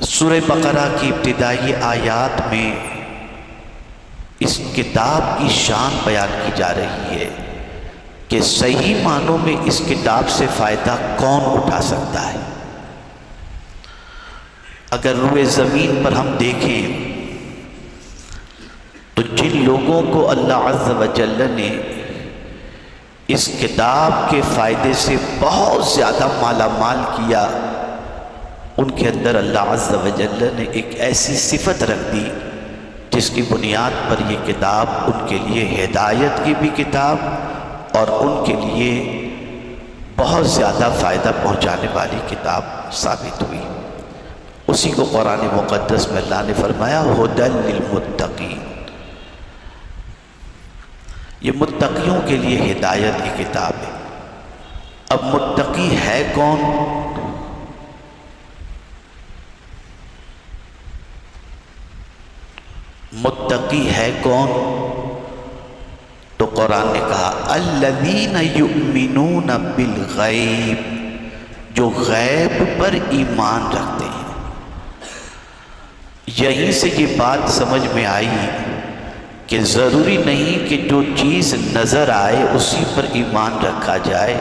سورہ بقرہ کی ابتدائی آیات میں اس کتاب کی شان بیان کی جا رہی ہے کہ صحیح معنوں میں اس کتاب سے فائدہ کون اٹھا سکتا ہے۔ اگر روئے زمین پر ہم دیکھیں تو جن لوگوں کو اللہ عز و جل نے اس کتاب کے فائدے سے بہت زیادہ مالا مال کیا، ان کے اندر اللہ عز و جل نے ایک ایسی صفت رکھ دی جس کی بنیاد پر یہ کتاب ان کے لیے ہدایت کی بھی کتاب اور ان کے لیے بہت زیادہ فائدہ پہنچانے والی کتاب ثابت ہوئی۔ اسی کو قرآن مقدس میں اللہ نے فرمایا ھدی للمتقین، یہ متقیوں کے لیے ہدایت کی کتاب ہے۔ اب متقی ہے کون؟ متقی ہے کون؟ تو قرآن نے کہا الذین یؤمنون بالغیب، جو غیب پر ایمان رکھتے ہیں۔ یہیں سے یہ بات سمجھ میں آئی کہ ضروری نہیں کہ جو چیز نظر آئے اسی پر ایمان رکھا جائے۔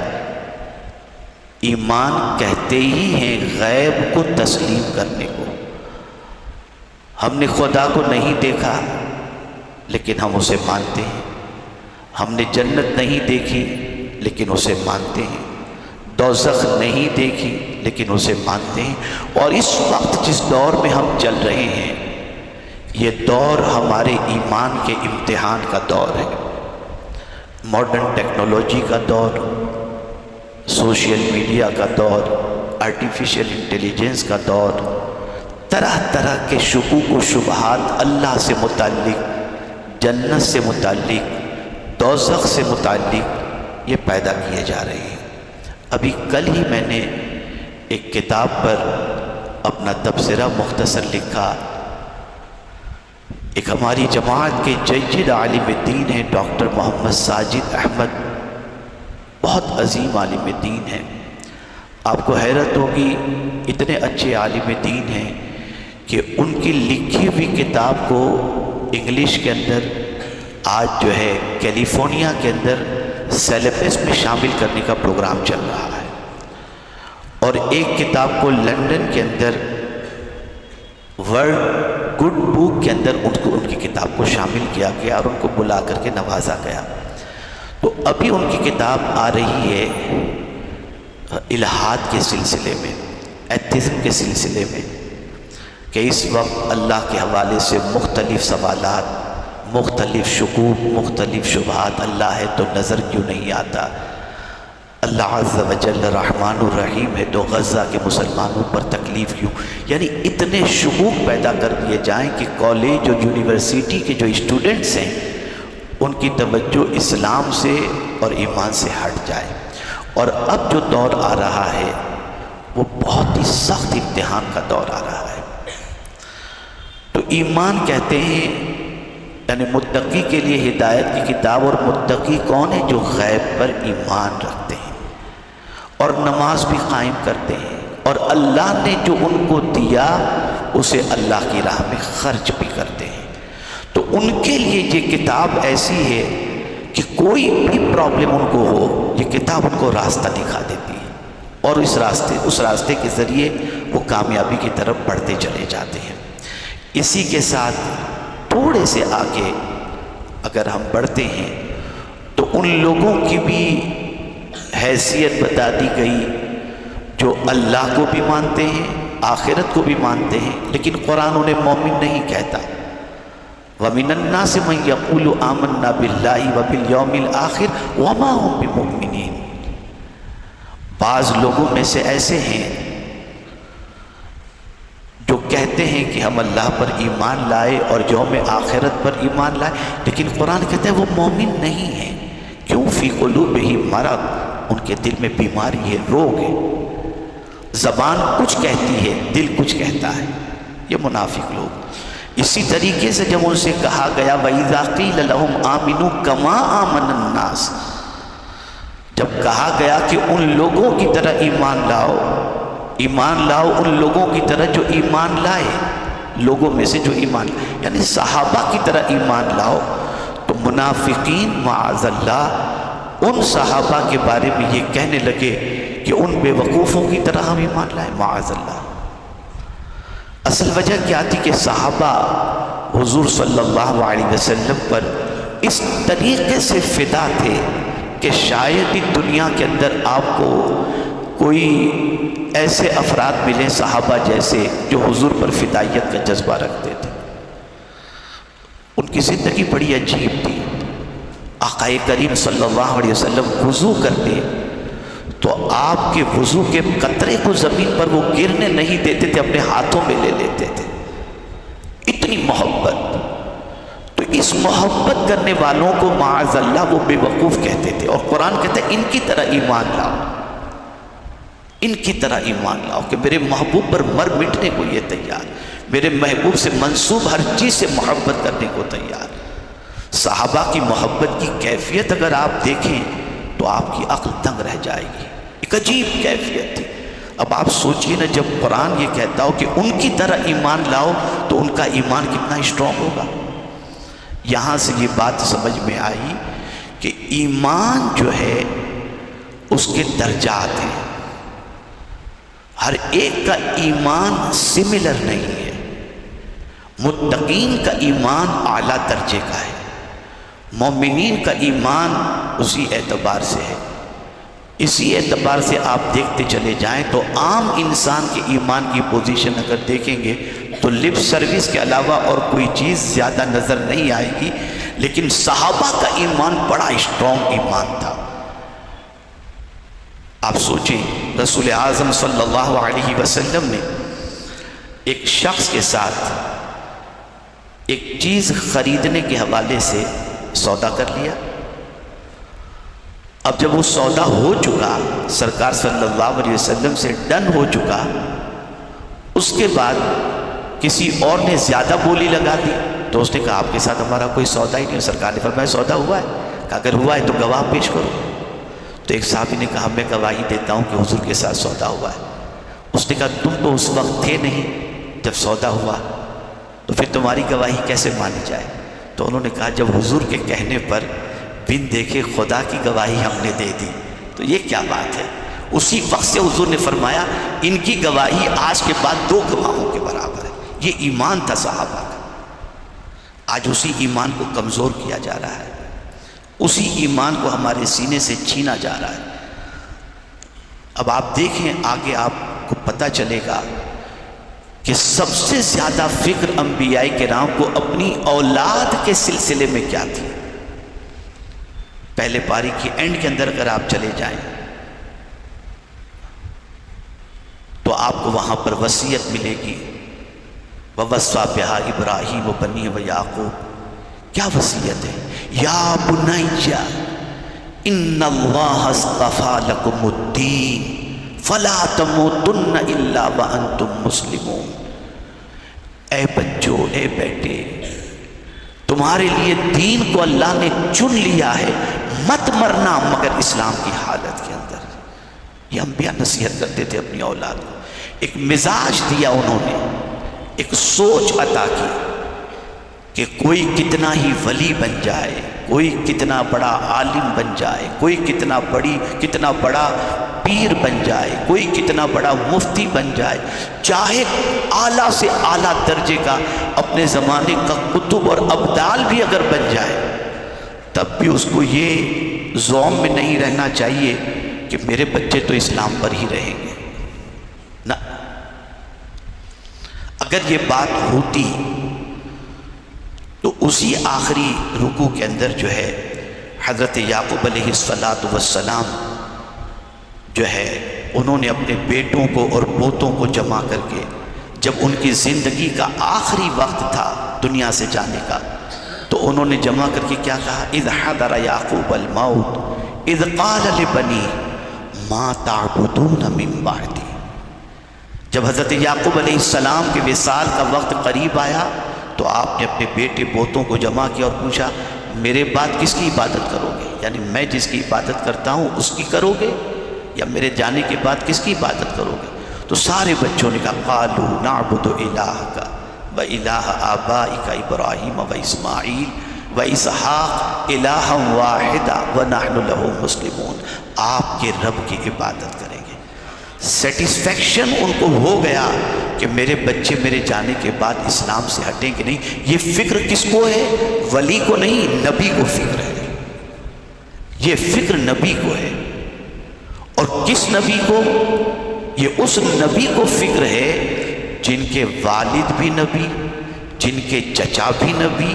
ایمان کہتے ہی ہیں غیب کو تسلیم کرنے کو۔ ہم نے خدا کو نہیں دیکھا لیکن ہم اسے مانتے ہیں، ہم نے جنت نہیں دیکھی لیکن اسے مانتے ہیں، دوزخ نہیں دیکھی لیکن اسے مانتے ہیں۔ اور اس وقت جس دور میں ہم چل رہے ہیں یہ دور ہمارے ایمان کے امتحان کا دور ہے۔ ماڈرن ٹیکنالوجی کا دور، سوشل میڈیا کا دور، آرٹیفیشل انٹیلیجنس کا دور، طرح طرح کے شکوک و شبہات اللہ سے متعلق، جنت سے متعلق، دوزخ سے متعلق یہ پیدا کیے جا رہے ہیں۔ ابھی کل ہی میں نے ایک کتاب پر اپنا تبصرہ مختصر لکھا۔ ایک ہماری جماعت کے جید عالم دین ہیں ڈاکٹر محمد ساجد احمد، بہت عظیم عالم دین ہیں۔ آپ کو حیرت ہوگی اتنے اچھے عالم دین ہیں کہ ان کی لکھی ہوئی کتاب کو انگلش کے اندر آج جو ہے کیلیفورنیا کے اندر سیلیبس میں شامل کرنے کا پروگرام چل رہا ہے، اور ایک کتاب کو لندن کے اندر ورلڈ گڈ بک کے اندر ان کی کتاب کو شامل کیا گیا اور ان کو بلا کر کے نوازا گیا۔ تو ابھی ان کی کتاب آ رہی ہے الہاد کے سلسلے میں، ایتھزم کے سلسلے میں، کہ اس وقت اللہ کے حوالے سے مختلف سوالات، مختلف شکوک، مختلف شبہات، اللہ ہے تو نظر کیوں نہیں آتا، اللہ عز و جل رحمان الرحیم ہے تو غزہ کے مسلمانوں پر تکلیف کیوں، یعنی اتنے شکوک پیدا کر دیے جائیں کہ کالج اور یونیورسٹی کے جو اسٹوڈنٹس ہیں ان کی توجہ اسلام سے اور ایمان سے ہٹ جائے۔ اور اب جو دور آ رہا ہے وہ بہت ہی سخت امتحان کا دور آ رہا ہے۔ تو ایمان کہتے ہیں یعنی متقی کے لیے ہدایت کی کتاب، اور متقی کون ہے؟ جو غیب پر ایمان رکھتے ہیں اور نماز بھی قائم کرتے ہیں، اور اللہ نے جو ان کو دیا اسے اللہ کی راہ میں خرچ بھی کرتے ہیں۔ تو ان کے لیے یہ کتاب ایسی ہے کہ کوئی بھی پرابلم ان کو ہو یہ کتاب ان کو راستہ دکھا دیتی ہے، اور اس راستے کے ذریعے وہ کامیابی کی طرف بڑھتے چلے جاتے ہیں۔ اسی کے ساتھ تھوڑے سے آگے اگر ہم بڑھتے ہیں تو ان لوگوں کی بھی حیثیت بتا دی گئی جو اللہ کو بھی مانتے ہیں، آخرت کو بھی مانتے ہیں، لیکن قرآن انہیں مومن نہیں کہتا۔ وَمِنَ النَّاسِ مَن يَقُولُ آمَنَّا بِاللَّهِ وَبِالْيَوْمِ الْآخِرِ وَمَا هُمْ بِمُؤْمِنِينَ، بعض لوگوں میں سے ایسے ہیں جو کہتے ہیں کہ ہم اللہ پر ایمان لائے اور یوم آخرت پر ایمان لائے، لیکن قرآن کہتا ہے وہ مومن نہیں ہیں۔ کیوں؟ فی قلوبہم مرض، ان کے دل میں بیماری ہے، روگ ہے، زبان کچھ کہتی ہے دل کچھ کہتا ہے، یہ منافق لوگ۔ اسی طریقے سے جب ان سے کہا گیا وَإِذَا قِيلَ لَهُمْ آمِنُوا كَمَا آمَنَ النَّاسِ، جب کہا گیا کہ ان لوگوں کی طرح ایمان لاؤ، ایمان لاؤ ان لوگوں کی طرح جو ایمان لائے، لوگوں میں سے جو ایمان لائے، یعنی صحابہ کی طرح ایمان لاؤ۔ تو منافقین معاذ اللہ ان صحابہ کے بارے میں یہ کہنے لگے کہ ان بے وقوفوں کی طرح ہم ایمان لائے، معاذ اللہ۔ اصل وجہ کیا تھی کہ صحابہ حضور صلی اللہ علیہ وسلم پر اس طریقے سے فدا تھے کہ شاید ہی دنیا کے اندر آپ کو کوئی ایسے افراد ملے صحابہ جیسے جو حضور پر فدائیت کا جذبہ رکھتے تھے۔ ان کی زندگی بڑی عجیب تھی۔ آقا کریم صلی اللہ علیہ وسلم وضو کرتے تو آپ کے وضو کے قطرے کو زمین پر وہ گرنے نہیں دیتے تھے، اپنے ہاتھوں میں لے لیتے تھے، اتنی محبت۔ تو اس محبت کرنے والوں کو معاذ اللہ وہ بے وقوف کہتے تھے، اور قرآن کہتا ہے ان کی طرح ایمان لاؤ، ان کی طرح ایمان لاؤ کہ میرے محبوب پر مر مٹنے کو یہ تیار، میرے محبوب سے منسوب ہر چیز سے محبت کرنے کو تیار۔ صحابہ کی محبت کی کیفیت اگر آپ دیکھیں تو آپ کی عقل دنگ رہ جائے گی، ایک عجیب کیفیت تھی۔ اب آپ سوچئے نا، جب قرآن یہ کہتا ہو کہ ان کی طرح ایمان لاؤ تو ان کا ایمان کتنا اسٹرانگ ہوگا۔ یہاں سے یہ بات سمجھ میں آئی کہ ایمان جو ہے اس کے درجات ہیں، ہر ایک کا ایمان سملر نہیں ہے۔ متقین کا ایمان اعلیٰ درجے کا ہے، مومنین کا ایمان اسی اعتبار سے ہے۔ اسی اعتبار سے آپ دیکھتے چلے جائیں تو عام انسان کے ایمان کی پوزیشن اگر دیکھیں گے تو لپ سروس کے علاوہ اور کوئی چیز زیادہ نظر نہیں آئے گی، لیکن صحابہ کا ایمان بڑا اسٹرانگ ایمان تھا۔ آپ سوچیں، رسول اعظم صلی اللہ علیہ وسلم نے ایک شخص کے ساتھ ایک چیز خریدنے کے حوالے سے سودا کر لیا۔ اب جب وہ سودا ہو چکا، سرکار صلی اللہ علیہ وسلم سے ڈن ہو چکا، اس کے بعد کسی اور نے زیادہ بولی لگا دی تو اس نے کہا آپ کے ساتھ ہمارا کوئی سودا ہی نہیں۔ سرکار نے فرمایا سودا ہوا ہے؟ کہا اگر ہوا ہے تو گواہ پیش کرو۔ تو ایک صحابی نے کہا میں گواہی دیتا ہوں کہ حضور کے ساتھ سودا ہوا ہے۔ اس نے کہا تم تو اس وقت تھے نہیں جب سودا ہوا، تو پھر تمہاری گواہی کیسے مانی جائے؟ تو انہوں نے کہا جب حضور کے کہنے پر بن دیکھے خدا کی گواہی ہم نے دے دی، تو یہ کیا بات ہے؟ اسی وقت سے حضور نے فرمایا ان کی گواہی آج کے بعد 2 گواہوں کے برابر ہے۔ یہ ایمان تھا صحابہ کا۔ آج اسی ایمان کو کمزور کیا جا رہا ہے، اسی ایمان کو ہمارے سینے سے چھینا جا رہا ہے۔ اب آپ دیکھیں آگے آپ کو پتہ چلے گا کہ سب سے زیادہ فکر انبیاء کرام کو اپنی اولاد کے سلسلے میں کیا تھی۔ پہلے پاری کی اینڈ کے اندر اگر آپ چلے جائیں تو آپ کو وہاں پر وصیت ملے گی، وَوَصَّىٰ بِهَا إِبْرَاهِيمُ وَبَنِيهِ وَيَعْقُوبُ۔ کیا وصیت ہے؟ یا بنی ان اللہ اصطفیٰ لکم الدین فلا تموتن الا وانتم مسلمون۔ اے بچوں، اے بیٹے، تمہارے لیے دین کو اللہ نے چن لیا ہے، مت مرنا مگر اسلام کی حالت کے اندر۔ یہ انبیاء نصیحت کرتے تھے اپنی اولاد کو، ایک مزاج دیا انہوں نے، ایک سوچ عطا کی کہ کوئی کتنا ہی ولی بن جائے، کوئی کتنا بڑا عالم بن جائے، کوئی کتنا بڑا پیر بن جائے، کوئی کتنا بڑا مفتی بن جائے، چاہے اعلیٰ سے اعلیٰ درجے کا اپنے زمانے کا قطب اور ابدال بھی اگر بن جائے، تب بھی اس کو یہ زوم میں نہیں رہنا چاہیے کہ میرے بچے تو اسلام پر ہی رہیں گے۔ نہ، اگر یہ بات ہوتی تو اسی آخری رکوع کے اندر جو ہے حضرت یعقوب علیہ السلام جو ہے انہوں نے اپنے بیٹوں کو اور پوتوں کو جمع کر کے، جب ان کی زندگی کا آخری وقت تھا دنیا سے جانے کا، تو انہوں نے جمع کر کے کیا کہا؟ اذ حضر یعقوب الموت اذ قال لبنیہ ما تعبدون من بعدی۔ جب حضرت یعقوب علیہ السلام کے وصال کا وقت قریب آیا تو آپ نے اپنے بیٹے پوتوں کو جمع کیا اور پوچھا میرے بعد کس کی عبادت کرو گے؟ یعنی میں جس کی عبادت کرتا ہوں اس کی کرو گے، یا میرے جانے کے بعد کس کی عبادت کرو گے؟ تو سارے بچوں نے کہا قالوا نعبد الہک و الہ آبائک ابراہیم و اسماعیل و اسحاق الہا واحدا ونحن لہ مسلمون، آپ کے رب کی عبادت کریں گے۔ سیٹسفیکشن ان کو ہو گیا کہ میرے بچے میرے جانے کے بعد اسلام سے ہٹیں گے نہیں۔ یہ فکر کس کو ہے؟ ولی کو نہیں، نبی کو فکر ہے۔ یہ فکر نبی کو ہے۔ اور کس نبی کو؟ یہ اس نبی کو فکر ہے جن کے والد بھی نبی، جن کے چچا بھی نبی،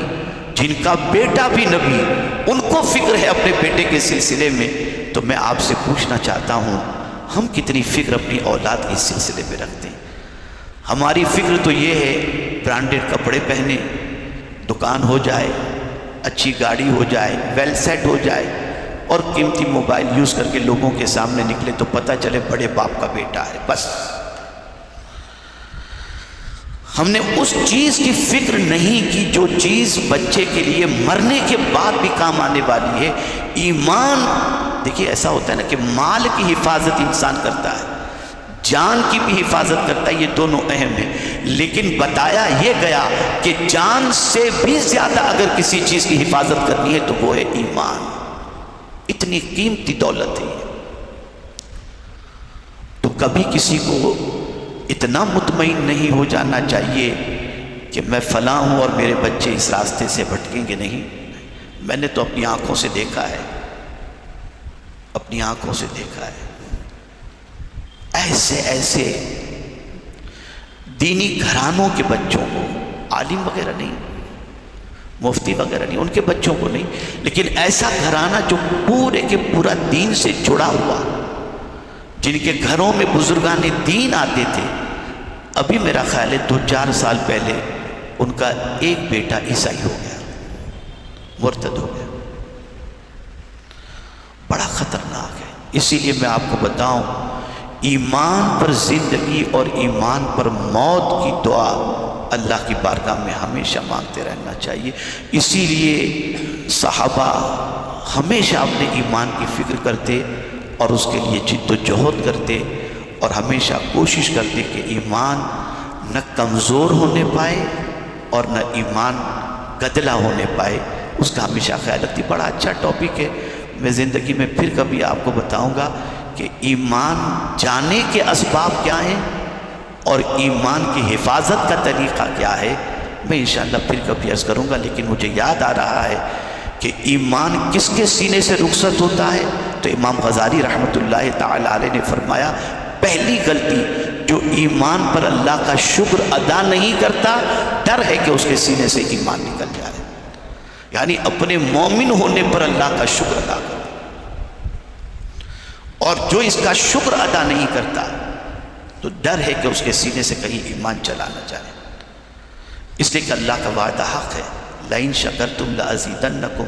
جن کا بیٹا بھی نبی، ان کو فکر ہے اپنے بیٹے کے سلسلے میں۔ تو میں آپ سے پوچھنا چاہتا ہوں، ہم کتنی فکر اپنی اولاد کے سلسلے میں رکھتے ہیں؟ ہماری فکر تو یہ ہے برانڈڈ کپڑے پہنے، دکان ہو جائے، اچھی گاڑی ہو جائے، ویل سیٹ ہو جائے، اور قیمتی موبائل یوز کر کے لوگوں کے سامنے نکلے تو پتہ چلے بڑے باپ کا بیٹا ہے۔ بس ہم نے اس چیز کی فکر نہیں کی جو چیز بچے کے لیے مرنے کے بعد بھی کام آنے والی ہے۔ ایمان، دیکھیے ایسا ہوتا ہے نا کہ مال کی حفاظت انسان کرتا ہے، جان کی بھی حفاظت کرتا ہے، یہ دونوں اہم ہیں، لیکن بتایا یہ گیا کہ جان سے بھی زیادہ اگر کسی چیز کی حفاظت کرنی ہے تو وہ ہے ایمان۔ اتنی قیمتی دولت ہے۔ تو کبھی کسی کو اتنا مطمئن نہیں ہو جانا چاہیے کہ میں فلاں ہوں اور میرے بچے اس راستے سے بھٹکیں گے نہیں۔ میں نے تو اپنی آنکھوں سے دیکھا ہے، اپنی آنکھوں سے دیکھا ہے، ایسے ایسے دینی گھرانوں کے بچوں کو، عالم وغیرہ نہیں، مفتی وغیرہ نہیں، ان کے بچوں کو نہیں، لیکن ایسا گھرانہ جو پورے کے پورا دین سے جڑا ہوا، جن کے گھروں میں بزرگان دین آتے تھے۔ ابھی میرا خیال ہے 2-4 سال پہلے ان کا ایک بیٹا عیسائی ہو گیا، مرتد ہو گیا۔ بڑا خطرناک ہے۔ اسی لیے میں آپ کو بتاؤں، ایمان پر زندگی اور ایمان پر موت کی دعا اللہ کی بارگاہ میں ہمیشہ مانگتے رہنا چاہیے۔ اسی لیے صحابہ ہمیشہ اپنے ایمان کی فکر کرتے اور اس کے لیے جد و جہد کرتے، اور ہمیشہ کوشش کرتے کہ ایمان نہ کمزور ہونے پائے اور نہ ایمان گدلا ہونے پائے، اس کا ہمیشہ خیال رکھتی۔ بڑا اچھا ٹاپک ہے، میں زندگی میں پھر کبھی آپ کو بتاؤں گا کہ ایمان جانے کے اسباب کیا ہیں اور ایمان کی حفاظت کا طریقہ کیا ہے۔ میں انشاءاللہ پھر کبھی عرض کروں گا، لیکن مجھے یاد آ رہا ہے کہ ایمان کس کے سینے سے رخصت ہوتا ہے، تو امام غزالی رحمۃ اللہ تعالی علیہ نے فرمایا، پہلی غلطی جو ایمان پر اللہ کا شکر ادا نہیں کرتا، ڈر ہے کہ اس کے سینے سے ایمان نکل جائے۔ یعنی اپنے مومن ہونے پر اللہ کا شکر ادا کرو، اور جو اس کا شکر ادا نہیں کرتا تو ڈر ہے کہ اس کے سینے سے کہیں ایمان چلا نہ جائے۔ اس لیے کہ اللہ کا وعدہ حق ہے، لَإِن شَكَرْتُمْ لَأَزِيدَنَّكُمْ،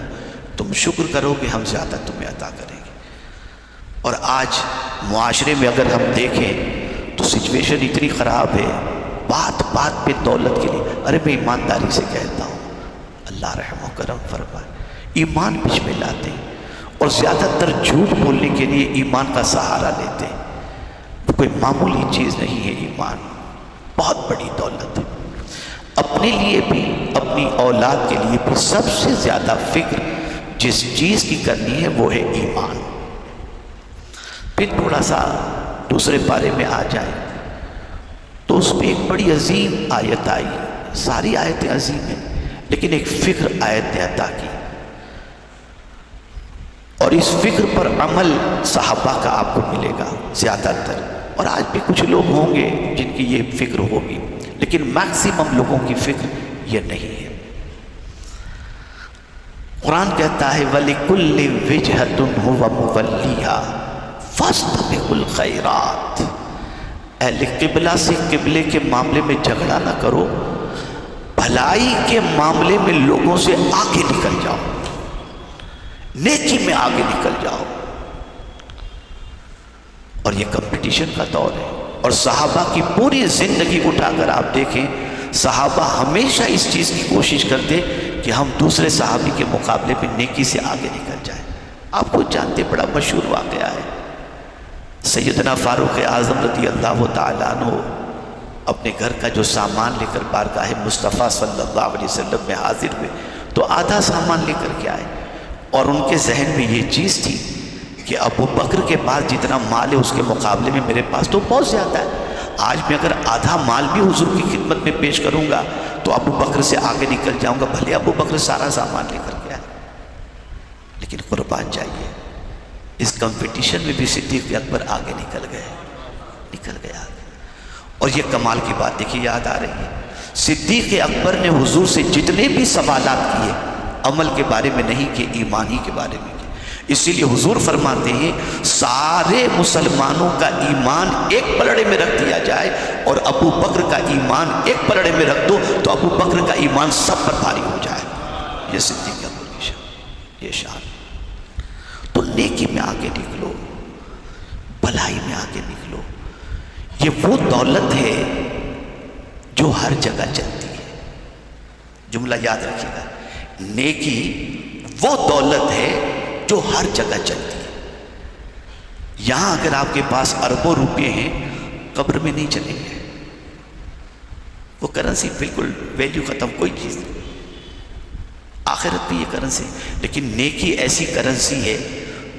تم شکر کرو گے ہم زیادہ تمہیں عطا کریں گے۔ اور آج معاشرے میں اگر ہم دیکھیں تو سچویشن اتنی خراب ہے، بات بات پہ دولت کے لیے، ارے میں ایمانداری سے کہتا ہوں، اللہ رحم و کرم فرمائے، ایمان بچ میں لاتے ہیں اور زیادہ تر جھوٹ بولنے کے لیے ایمان کا سہارا لیتے ہیں۔ کوئی معمولی چیز نہیں ہے، ایمان بہت بڑی دولت ہے۔ اپنے لیے بھی اپنی اولاد کے لیے بھی سب سے زیادہ فکر جس چیز کی کرنی ہے وہ ہے ایمان۔ پھر تھوڑا سا دوسرے پارے میں آ جائیں تو اس میں ایک بڑی عظیم آیت آئی، ساری آیتیں عظیم ہیں لیکن ایک فکر آیت نے عطا کی، اور اس فکر پر عمل صحابہ کا آپ کو ملے گا زیادہ تر، اور آج بھی کچھ لوگ ہوں گے جن کی یہ فکر ہوگی، لیکن میکسیمم لوگوں کی فکر یہ نہیں ہے۔ قرآن کہتا ہے وَلِكُلِّ وِجْهَةٌ هُوَ مُوَلِّيهَا فَاسْتَبِقُوا الْخَيْرَاتِ، اہل قبلہ سے قبلے کے معاملے میں جھگڑا نہ کرو، بھلائی کے معاملے میں لوگوں سے آگے نکل جاؤ، نیکی میں آگے نکل جاؤ۔ اور یہ کمپٹیشن کا دور ہے، اور صحابہ کی پوری زندگی اٹھا کر آپ دیکھیں، صحابہ ہمیشہ اس چیز کی کوشش کرتے کہ ہم دوسرے صحابی کے مقابلے میں نیکی سے آگے نکل جائیں۔ آپ کو جانتے، بڑا مشہور واقعہ ہے، سیدنا فاروق اعظم رضی اللہ تعالیٰ عنہ اپنے گھر کا جو سامان لے کر بارگاہ مصطفیٰ صلی اللہ علیہ وسلم میں حاضر ہوئے تو آدھا سامان لے کر کے آئے، اور ان کے ذہن میں یہ چیز تھی کہ ابو بکر کے پاس جتنا مال ہے اس کے مقابلے میں میرے پاس تو بہت زیادہ ہے، آج میں اگر آدھا مال بھی حضور کی خدمت میں پیش کروں گا تو ابو بکر سے آگے نکل جاؤں گا، بھلے ابو بکر سارا سامان لے کر کے آئے، لیکن قربان جائیے اس کمپٹیشن میں بھی صدیق اکبر آگے نکل گیا۔ اور یہ کمال کی بات دیکھیے یاد آ رہی ہے، صدیق اکبر نے حضور سے جتنے بھی سوالات کیے عمل کے بارے میں نہیں کہ ایمان ہی کے بارے میں کیے، اسی لیے حضور فرماتے ہیں سارے مسلمانوں کا ایمان ایک پلڑے میں رکھ دیا جائے اور ابو بکر کا ایمان ایک پلڑے میں رکھ دو تو ابو بکر کا ایمان سب پر بھاری ہو جائے۔ یہ صدیق اکبر کی شان، یہ شان۔ تو نیکی میں آگے نکلو، بھلائی میں آگے نکلو، یہ وہ دولت ہے جو ہر جگہ چلتی ہے۔ جملہ یاد رکھیے گا، نیکی وہ دولت ہے جو ہر جگہ چلتی ہے۔ یہاں اگر آپ کے پاس اربوں روپے ہیں قبر میں نہیں چلیں گے، وہ کرنسی بالکل ویلیو ختم، کوئی چیز نہیں۔ آخرت میں یہ کرنسی، لیکن نیکی ایسی کرنسی ہے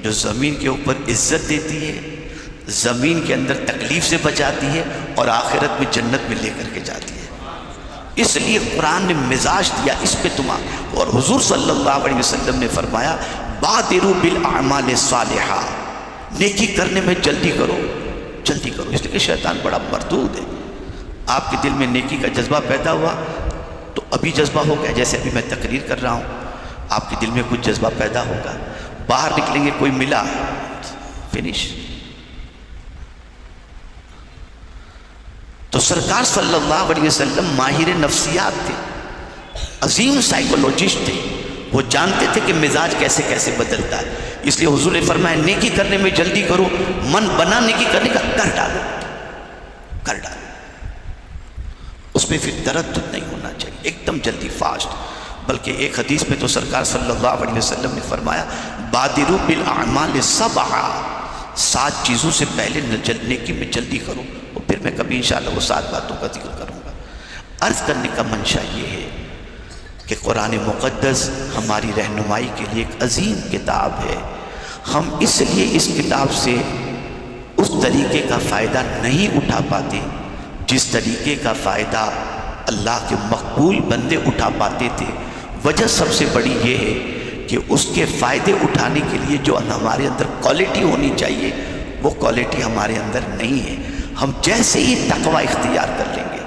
جو زمین کے اوپر عزت دیتی ہے، زمین کے اندر تکلیف سے بچاتی ہے اور آخرت میں جنت میں لے کر کے جاتی ہے۔ اس لیے قرآن نے مزاج دیا اس پہ اور حضور صلی اللہ علیہ وسلم نے فرمایا بادروا بالاعمال الصالحہ، نیکی کرنے میں جلدی کرو، جلدی کرو، اس لیے کہ شیطان بڑا مردود ہے۔ آپ کے دل میں نیکی کا جذبہ پیدا ہوا تو ابھی جذبہ ہو گیا، جیسے ابھی میں تقریر کر رہا ہوں آپ کے دل میں کچھ جذبہ پیدا ہوگا، باہر نکلیں گے کوئی ملا فنش۔ تو سرکار صلی اللہ علیہ وسلم ماہر نفسیات تھے، عظیم سائیکولوجسٹ تھے، وہ جانتے تھے کہ مزاج کیسے کیسے بدلتا ہے، اس لیے حضور نے فرمایا نیکی کرنے میں جلدی کرو، من بنا نیکی کرنے کا کر ڈالو، کر ڈالو، اس میں پھر تردد نہیں ہونا چاہیے، ایک دم جلدی فاسٹ۔ بلکہ ایک حدیث میں تو سرکار صلی اللہ علیہ وسلم نے فرمایا بادروا بالاعمال سبعہ، 7 چیزوں سے پہلے نیکی میں جلدی کرو، اور پھر میں کبھی انشاءاللہ وہ 7 باتوں کا ذکر کروں گا۔ عرض کرنے کا منشا یہ ہے کہ قرآن مقدس ہماری رہنمائی کے لیے ایک عظیم کتاب ہے، ہم اس لیے اس کتاب سے اس طریقے کا فائدہ نہیں اٹھا پاتے جس طریقے کا فائدہ اللہ کے مقبول بندے اٹھا پاتے تھے۔ وجہ سب سے بڑی یہ ہے کہ اس کے فائدے اٹھانے کے لیے جو ہمارے اندر کوالٹی ہونی چاہیے وہ کوالٹی ہمارے اندر نہیں ہے۔ ہم جیسے ہی تقوی اختیار کر لیں گے،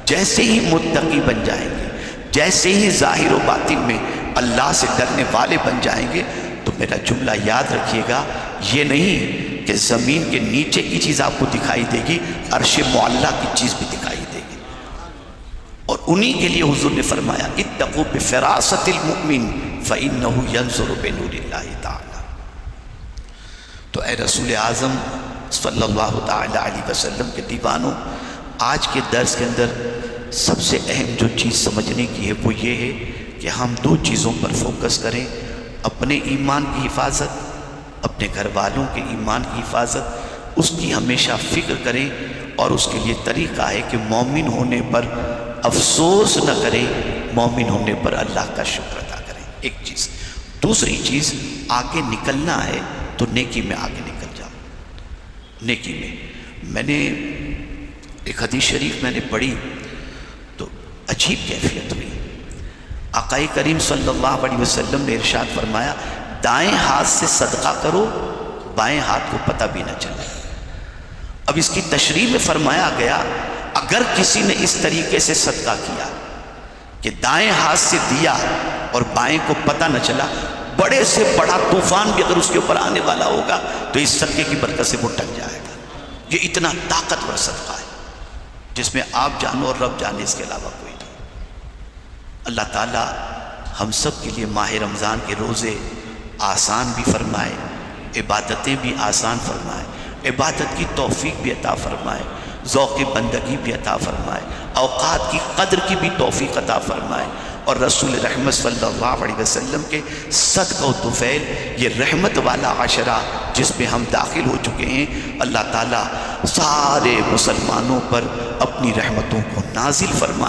جیسے ہی متقی بن جائیں گے، جیسے ہی ظاہر و باطن میں اللہ سے ڈرنے والے بن جائیں گے، تو میرا جملہ یاد رکھیے گا، یہ نہیں کہ زمین کے نیچے کی چیز آپ کو دکھائی دے گی، عرش معلیٰ کی چیز بھی دکھائی دے گی۔ اور انہی کے لیے حضور نے فرمایا اتقوا بفراست المؤمن فإنه ينظر بنور اللہ تعالی۔ تو اے رسول اعظم صلی اللہ تعالی علیہ وسلم کے دیوانوں، آج کے درس کے اندر سب سے اہم جو چیز سمجھنے کی ہے وہ یہ ہے کہ ہم 2 چیزوں پر فوکس کریں، اپنے ایمان کی حفاظت، اپنے گھر والوں کے ایمان کی حفاظت، اس کی ہمیشہ فکر کریں، اور اس کے لیے طریقہ ہے کہ مومن ہونے پر افسوس نہ کریں، مومن ہونے پر اللہ کا شکر ادا کریں، ایک چیز۔ دوسری چیز، آگے نکلنا ہے تو نیکی میں آگے نکل جاؤ، نیکی میں نے ایک حدیث شریف میں نے پڑھی تو عجیب کیفیت ہوئی۔ آقا کریم صلی اللہ علیہ وسلم نے ارشاد فرمایا دائیں ہاتھ سے صدقہ کرو، بائیں ہاتھ کو پتہ بھی نہ چلے۔ اب اس کی تشریح میں فرمایا گیا اگر کسی نے اس طریقے سے صدقہ کیا کہ دائیں ہاتھ سے دیا اور بائیں کو پتہ نہ چلا، بڑے سے بڑا طوفان بھی اگر اس کے اوپر آنے والا ہوگا تو اس صدقے کی برکت سے وہ ٹک جائے گا۔ یہ اتنا طاقتور صدقہ ہے جس میں آپ جانو اور رب جانے، اس کے علاوہ کوئی نہیں۔ اللہ تعالیٰ ہم سب کے لیے ماہ رمضان کے روزے آسان بھی فرمائے، عبادتیں بھی آسان فرمائے، عبادت کی توفیق بھی عطا فرمائے، ذوق بندگی بھی عطا فرمائے، اوقات کی قدر کی بھی توفیق عطا فرمائے، اور رسول رحمت صلی اللہ علیہ وسلم کے صدقہ و طفیل، یہ رحمت والا عشرہ جس میں ہم داخل ہو چکے ہیں، اللہ تعالیٰ سارے مسلمانوں پر اپنی رحمتوں کو نازل فرمائے۔